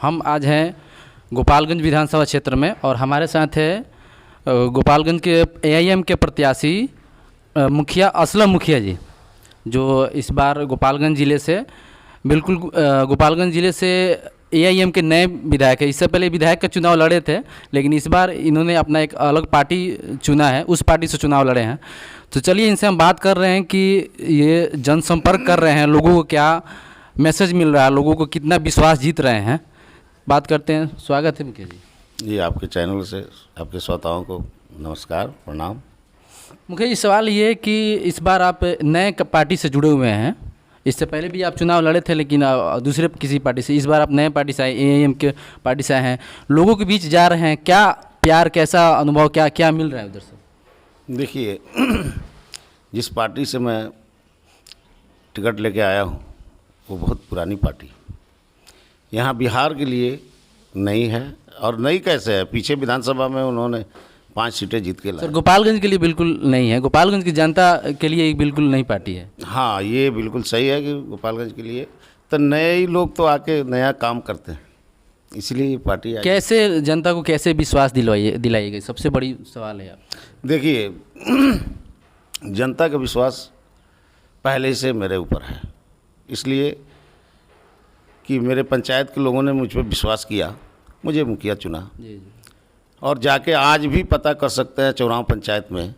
हम आज हैं गोपालगंज विधानसभा क्षेत्र में और हमारे साथ है गोपालगंज के एआईएम के प्रत्याशी मुखिया असलम मुखिया जी, जो इस बार गोपालगंज ज़िले से बिल्कुल गोपालगंज ज़िले से एआईएम के नए विधायक है। इससे पहले विधायक का चुनाव लड़े थे, लेकिन इस बार इन्होंने अपना एक अलग पार्टी चुना है, उस पार्टी से चुनाव लड़े हैं। तो चलिए इनसे हम बात कर रहे हैं कि ये जनसंपर्क कर रहे हैं, लोगों को क्या मैसेज मिल रहा है, लोगों को कितना विश्वास जीत रहे हैं। बात करते हैं। स्वागत है मुखिया जी। जी, आपके चैनल से आपके श्रोताओं को नमस्कार, प्रणाम। मुखिया जी, सवाल ये है कि इस बार आप नए पार्टी से जुड़े हुए हैं। इससे पहले भी आप चुनाव लड़े थे, लेकिन दूसरे किसी पार्टी से। इस बार आप नए पार्टी से आए, एआईएम के पार्टी से आए हैं, लोगों के बीच जा रहे हैं। क्या प्यार, कैसा अनुभव, क्या क्या मिल रहा है उधर से? देखिए, जिस पार्टी से मैं टिकट लेके आया हूँ वो बहुत पुरानी पार्टी यहाँ बिहार के लिए नई है। और नई कैसे है, पीछे विधानसभा में उन्होंने 5 सीटें जीत के लाए। सर, गोपालगंज के लिए बिल्कुल नहीं है, गोपालगंज की जनता के लिए एक बिल्कुल नई पार्टी है। हाँ, ये बिल्कुल सही है कि गोपालगंज के लिए तो नए ही लोग तो आके नया काम करते हैं, इसलिए ये पार्टी आई। कैसे जनता को कैसे विश्वास दिलाइएगा, सबसे बड़ी सवाल है। आप देखिए, जनता का विश्वास पहले से मेरे ऊपर है, इसलिए कि मेरे पंचायत के लोगों ने मुझ पर विश्वास किया, मुझे मुखिया चुना। जी। और जाके आज भी पता कर सकते हैं चौराव पंचायत में,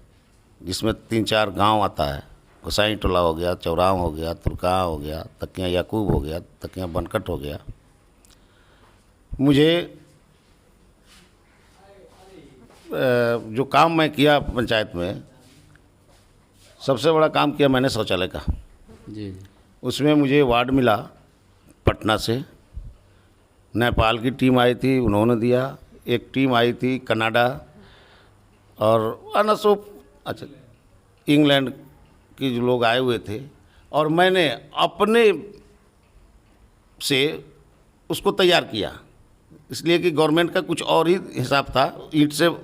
जिसमें 3-4 गांव आता है, गोसाई टोला हो गया, चौराव हो गया, तुरका हो गया, तकिया याकूब हो गया, तकिया बनकट हो गया। मुझे जो काम मैं किया पंचायत में, सबसे बड़ा काम किया मैंने शौचालय का। जी। उसमें मुझे वार्ड मिला पटना से, नेपाल की टीम आई थी, उन्होंने दिया। एक टीम आई थी कनाडा और अच्छा इंग्लैंड के जो लोग आए हुए थे, और मैंने अपने से उसको तैयार किया, इसलिए कि गवर्नमेंट का कुछ और ही हिसाब था, ईंट से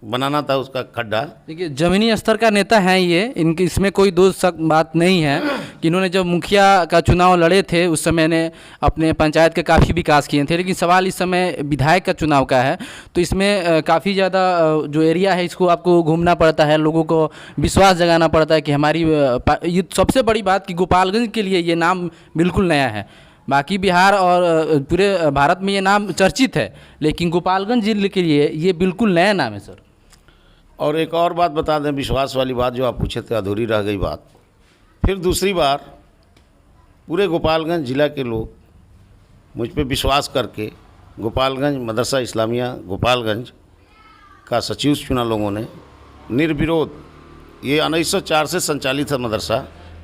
बनाना था उसका खड्डा। देखिए, ज़मीनी स्तर का नेता हैं ये, इनकी इसमें कोई दो शक बात नहीं है कि इन्होंने जब मुखिया का चुनाव लड़े थे उस समय ने अपने पंचायत के काफ़ी विकास किए थे। लेकिन सवाल इस समय विधायक का चुनाव का है, तो इसमें काफ़ी ज़्यादा जो एरिया है इसको आपको घूमना पड़ता है, लोगों को विश्वास जगाना पड़ता है कि हमारी ये सबसे बड़ी बात कि गोपालगंज के लिए ये नाम बिल्कुल नया है। बाकी बिहार और पूरे भारत में ये नाम चर्चित है, लेकिन गोपालगंज जिले के लिए ये बिल्कुल नया नाम है सर। और एक और बात बता दें, विश्वास वाली बात जो आप पूछे थे, अधूरी रह गई बात। फिर दूसरी बार पूरे गोपालगंज ज़िला के लोग मुझ पे विश्वास करके गोपालगंज मदरसा इस्लामिया गोपालगंज का सचिव चुना लोगों ने, निर्विरोध। ये 1904 से संचालित है मदरसा।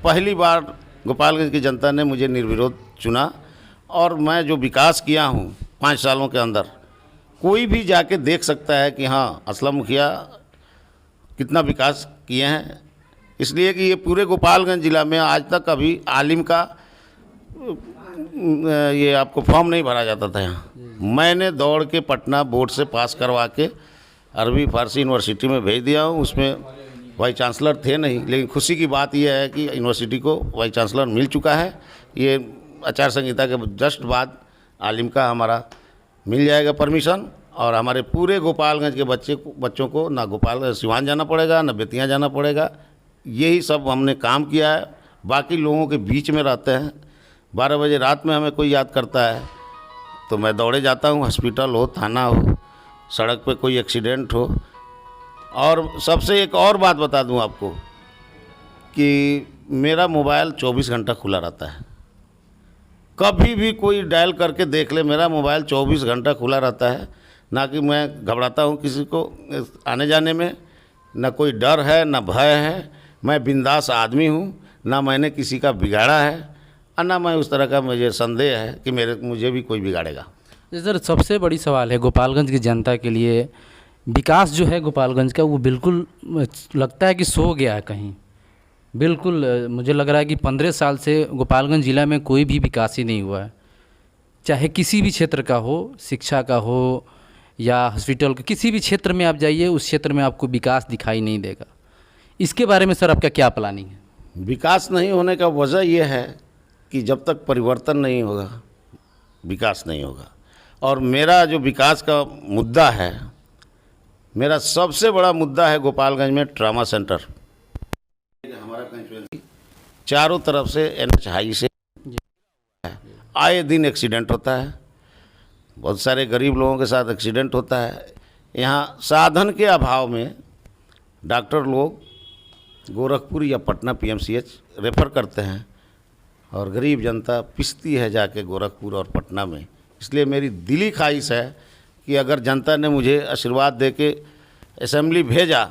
पहली बार गोपालगंज की जनता ने मुझे निर्विरोध चुना, और मैं जो विकास किया हूँ 5 सालों के अंदर, कोई भी जाके देख सकता है कि हाँ, असलम मुखिया कितना विकास किए हैं। इसलिए कि ये पूरे गोपालगंज ज़िला में आज तक अभी आलिम का ये आपको फॉर्म नहीं भरा जाता था। यहाँ मैंने दौड़ के पटना बोर्ड से पास करवा के अरबी फारसी यूनिवर्सिटी में भेज दिया हूँ। उसमें वाइस चांसलर थे नहीं, लेकिन खुशी की बात यह है कि यूनिवर्सिटी को वाइस चांसलर मिल चुका है। ये आचार संहिता के जस्ट बाद आलिम का हमारा मिल जाएगा परमिशन, और हमारे पूरे गोपालगंज के बच्चों को ना गोपाल सिवान जाना पड़ेगा, ना बेतिया जाना पड़ेगा। यही सब हमने काम किया है। बाकी लोगों के बीच में रहते हैं। 12 बजे रात में हमें कोई याद करता है तो मैं दौड़े जाता हूँ, हॉस्पिटल हो, थाना हो, सड़क पे कोई एक्सीडेंट हो। और सबसे एक और बात बता दूँ आपको कि मेरा मोबाइल 24 घंटा खुला रहता है। कभी भी कोई डायल करके देख ले, मेरा मोबाइल 24 घंटा खुला रहता है। ना कि मैं घबराता हूँ किसी को आने जाने में, ना कोई डर है, ना भय है। मैं बिंदास आदमी हूँ, ना मैंने किसी का बिगाड़ा है, और ना मैं उस तरह का मुझे संदेह है कि मुझे भी कोई बिगाड़ेगा। सर, सबसे बड़ी सवाल है गोपालगंज की जनता के लिए, विकास जो है गोपालगंज का वो बिल्कुल लगता है कि सो गया है कहीं। बिल्कुल मुझे लग रहा है कि 15 साल से गोपालगंज ज़िला में कोई भी विकास ही नहीं हुआ है, चाहे किसी भी क्षेत्र का हो, शिक्षा का हो या हॉस्पिटल का, किसी भी क्षेत्र में आप जाइए उस क्षेत्र में आपको विकास दिखाई नहीं देगा। इसके बारे में सर आपका क्या प्लानिंग है? विकास नहीं होने का वजह यह है कि जब तक परिवर्तन नहीं होगा विकास नहीं होगा। और मेरा जो विकास का मुद्दा है, मेरा सबसे बड़ा मुद्दा है गोपालगंज में ट्रामा सेंटर। हमारा कंस्टिट्यूएंसी चारों तरफ से NH हाई से आए दिन एक्सीडेंट होता है, बहुत सारे गरीब लोगों के साथ एक्सीडेंट होता है। यहाँ साधन के अभाव में डॉक्टर लोग गोरखपुर या पटना PMCH रेफ़र करते हैं और गरीब जनता पिसती है जाके गोरखपुर और पटना में। इसलिए मेरी दिली ख्वाहिश है कि अगर जनता ने मुझे आशीर्वाद दे के असेंबली भेजा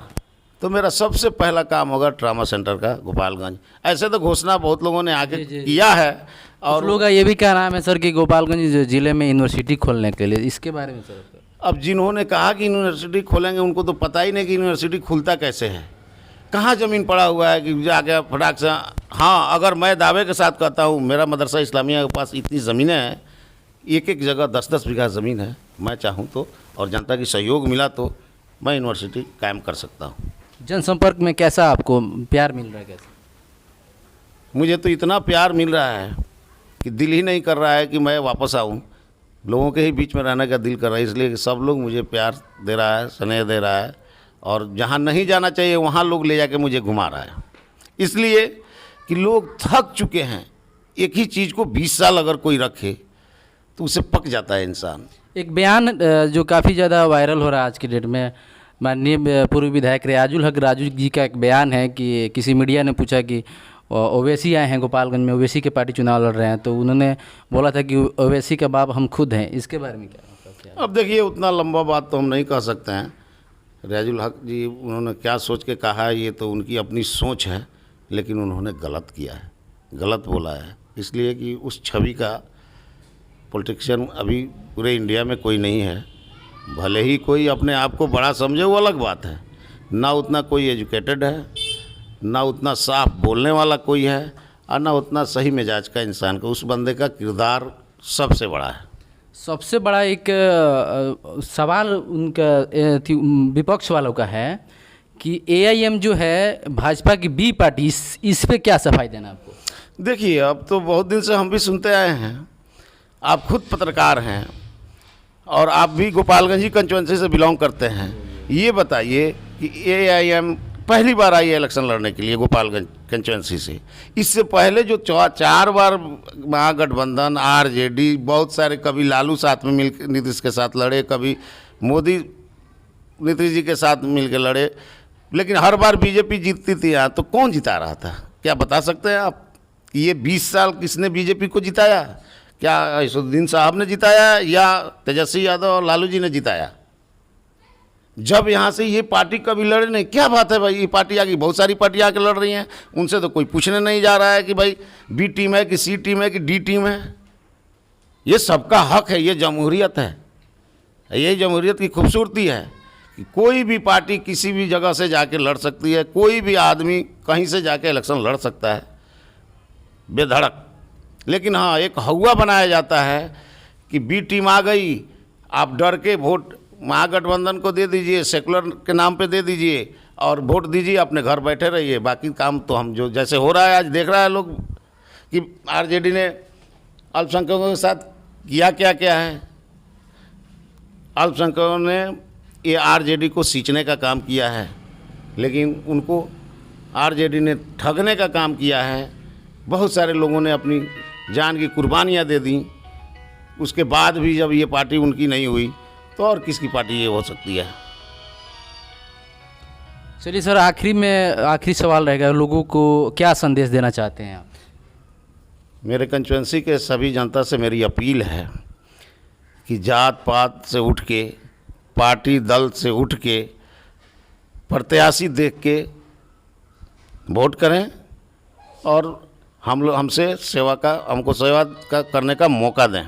तो मेरा सबसे पहला काम होगा ट्रामा सेंटर का गोपालगंज। ऐसे तो घोषणा बहुत लोगों ने आके किया है और लोगों का ये भी कहना है सर कि गोपालगंज ज़िले में यूनिवर्सिटी खोलने के लिए, इसके बारे में सर? अब जिन्होंने कहा कि यूनिवर्सिटी खोलेंगे उनको तो पता ही नहीं कि यूनिवर्सिटी खुलता कैसे है, कहाँ ज़मीन पड़ा हुआ है कि जाके फटाक से। हाँ, अगर मैं दावे के साथ कहता हूँ मेरा मदरसा इस्लामिया के पास इतनी ज़मीनें हैं, एक जगह 10-10 बीघा ज़मीन है, मैं चाहूँ तो और जनता की सहयोग मिला तो मैं यूनिवर्सिटी कायम कर सकता हूँ। जनसंपर्क में कैसा आपको प्यार मिल रहा है? कैसे? मुझे तो इतना प्यार मिल रहा है कि दिल ही नहीं कर रहा है कि मैं वापस आऊँ, लोगों के ही बीच में रहने का दिल कर रहा है। इसलिए कि सब लोग मुझे प्यार दे रहा है, स्नेह दे रहा है और जहाँ नहीं जाना चाहिए वहाँ लोग ले जाके मुझे घुमा रहा है। इसलिए कि लोग थक चुके हैं, एक ही चीज़ को 20 साल अगर कोई रखे तो उसे पक जाता है इंसान। एक बयान जो काफ़ी ज़्यादा वायरल हो रहा है आज की डेट में, माननीय पूर्व विधायक रियाजुल हक राजू जी का एक बयान है कि किसी मीडिया ने पूछा कि ओवैसी आए हैं गोपालगंज में, ओवैसी के पार्टी चुनाव लड़ रहे हैं, तो उन्होंने बोला था कि ओवैसी का बाप हम खुद हैं। इसके बारे में क्या? अब देखिए, उतना लंबा बात तो हम नहीं कह सकते हैं। रियाजुल हक जी उन्होंने क्या सोच के कहा है ये तो उनकी अपनी सोच है, लेकिन उन्होंने गलत किया है, गलत बोला है। इसलिए कि उस छवि का पॉलिटिशियन अभी पूरे इंडिया में कोई नहीं है। भले ही कोई अपने आप को बड़ा समझे वो अलग बात है, ना उतना कोई एजुकेटेड है, ना उतना साफ बोलने वाला कोई है और ना उतना सही मिजाज का इंसान का। उस बंदे का किरदार सबसे बड़ा है। सबसे बड़ा एक सवाल उनका विपक्ष वालों का है कि AIM जो है भाजपा की B पार्टी, इस पे क्या सफाई देना आपको? देखिए, अब तो बहुत दिन से हम भी सुनते आए हैं, आप खुद पत्रकार हैं और आप भी गोपालगंज ही कंस्टिट्यूएंसी से बिलोंग करते हैं। ये बताइए कि AIM पहली बार आई है इलेक्शन लड़ने के लिए गोपालगंज कंस्टिट्यूएंसी से। इससे पहले जो 4 बार महागठबंधन, RJD, बहुत सारे, कभी लालू साथ में मिल नीतीश के साथ लड़े, कभी मोदी नीतीश जी के साथ मिल के लड़े, लेकिन हर बार BJP जीतती थी। यहाँ तो कौन जिता रहा था, क्या बता सकते हैं आप? ये 20 साल किसने BJP को जिताया? क्या असदुद्दीन साहब ने जिताया या तेजस्वी यादव और लालू जी ने जिताया? जब यहाँ से ये पार्टी कभी लड़े नहीं। क्या बात है भाई, ये पार्टी आगे बहुत सारी पार्टियाँ आके लड़ रही हैं, उनसे तो कोई पूछने नहीं जा रहा है कि भाई B टीम है कि C टीम है कि D टीम है। ये सबका हक है, ये जमहूरियत है, ये जमहूरियत की खूबसूरती है कि कोई भी पार्टी किसी भी जगह से जाके लड़ सकती है, कोई भी आदमी कहीं से जाके इलेक्शन लड़ सकता है बेधड़क। लेकिन हाँ, एक हौवा बनाया जाता है कि B टीम आ गई, आप डर के वोट महागठबंधन को दे दीजिए, सेकुलर के नाम पे दे दीजिए और वोट दीजिए, अपने घर बैठे रहिए। बाकी काम तो हम जो जैसे हो रहा है आज देख रहा है लोग कि RJD ने अल्पसंख्यकों के साथ किया क्या क्या है। अल्पसंख्यकों ने ये RJD को सींचने का काम किया है, लेकिन उनको RJD ने ठगने का काम किया है। बहुत सारे लोगों ने अपनी जान की कुर्बानियाँ दे दी, उसके बाद भी जब ये पार्टी उनकी नहीं हुई तो और किसकी पार्टी ये हो सकती है? चलिए सर, आखिरी सवाल रहेगा, लोगों को क्या संदेश देना चाहते हैं आप? मेरे कंस्टिट्यूएंसी के सभी जनता से मेरी अपील है कि जात पात से उठ के, पार्टी दल से उठ के, प्रत्याशी देख के वोट करें और हमसे हमको सेवा करने का मौका दें।